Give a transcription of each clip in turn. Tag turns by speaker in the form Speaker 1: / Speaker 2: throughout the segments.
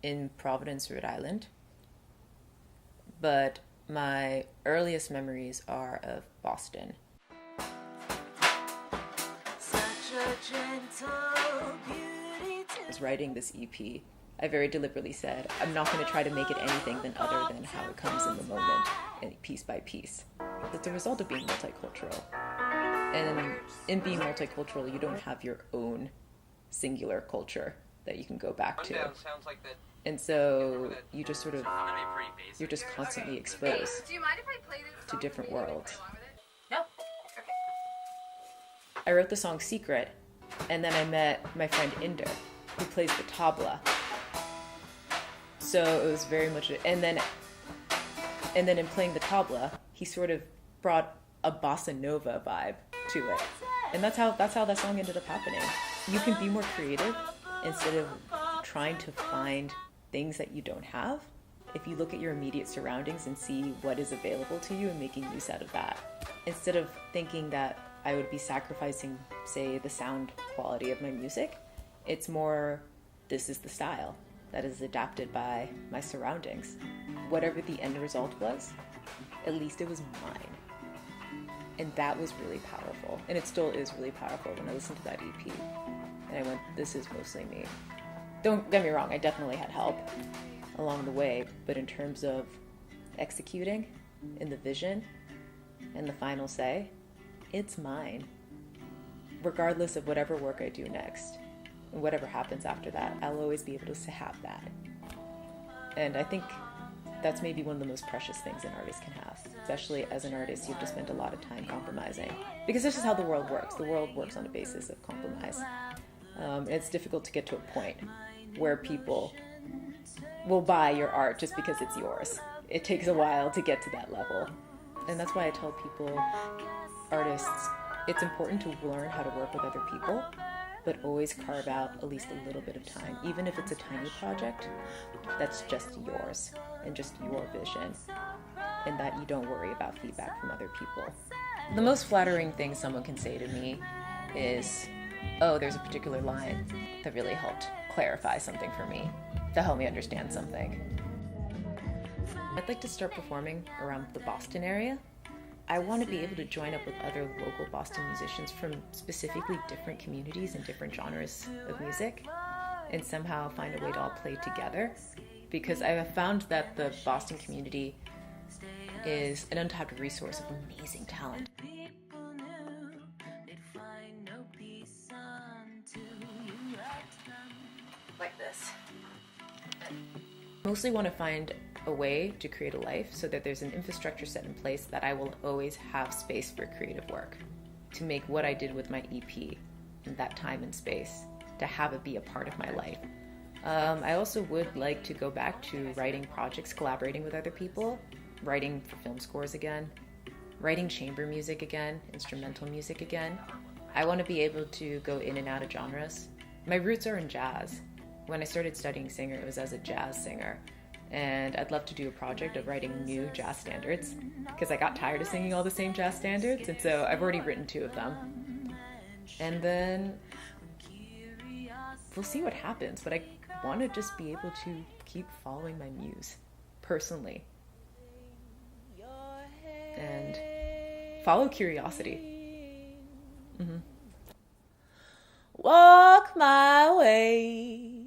Speaker 1: in Providence, Rhode Island, but my earliest memories are of Boston. I was writing this EP. I very deliberately said, I'm not going to try to make it anything than other than how it comes in the moment, and piece by piece. It's a result of being multicultural. And in being multicultural, you don't have your own singular culture that you can go back to. And so you just sort of, you're just constantly exposed to different worlds.
Speaker 2: No?
Speaker 1: I wrote the song Secret, and then I met my friend Inder, who plays the tabla. So it was very much, and then in playing the tabla, he sort of brought a bossa nova vibe to it. And that's how that song ended up happening. You can be more creative instead of trying to find things that you don't have. If you look at your immediate surroundings and see what is available to you and making use out of that, instead of thinking that I would be sacrificing, say, the sound quality of my music, it's more, this is the style that is adapted by my surroundings. Whatever the end result was, at least it was mine. And that was really powerful. And it still is really powerful when I listen to that EP. And I went, this is mostly me. Don't get me wrong, I definitely had help along the way, but in terms of executing in the vision and the final say, it's mine. Regardless of whatever work I do next and whatever happens after that, I'll always be able to have that. And I think that's maybe one of the most precious things an artist can have. Especially as an artist, you have to spend a lot of time compromising. Because this is how the world works. The world works on a basis of compromise. It's difficult to get to a point where people will buy your art just because it's yours. It takes a while to get to that level. And that's why I tell people, artists, it's important to learn how to work with other people, but always carve out at least a little bit of time, even if it's a tiny project that's just yours and just your vision, and that you don't worry about feedback from other people. The most flattering thing someone can say to me is, oh, there's a particular line that really helped clarify something for me, that helped me understand something. I'd like to start performing around the Boston area. I want to be able to join up with other local Boston musicians from specifically different communities and different genres of music, and somehow find a way to all play together. Because I have found that the Boston community is an untapped resource of amazing talent. Like this. Mostly want to find a way to create a life so that there's an infrastructure set in place that I will always have space for creative work, to make what I did with my EP in that time and space, to have it be a part of my life. I also would like to go back to writing projects, collaborating with other people, writing for film scores again, writing chamber music again, instrumental music again. I want to be able to go in and out of genres. My roots are in jazz. When I started studying singer, it was as a jazz singer. And I'd love to do a project of writing new jazz standards, because I got tired of singing all the same jazz standards, and so I've already written 2 of them. And then we'll see what happens, but I want to just be able to keep following my muse, personally. And follow curiosity. Mm-hmm. Walk my way,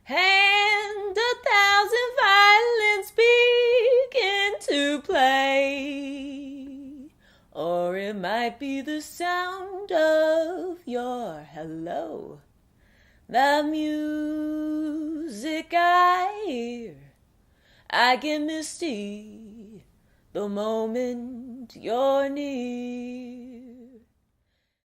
Speaker 1: and 1,000 violins begin to play, or it might be the sound of your hello, the music I hear. I get misty the moment you're near.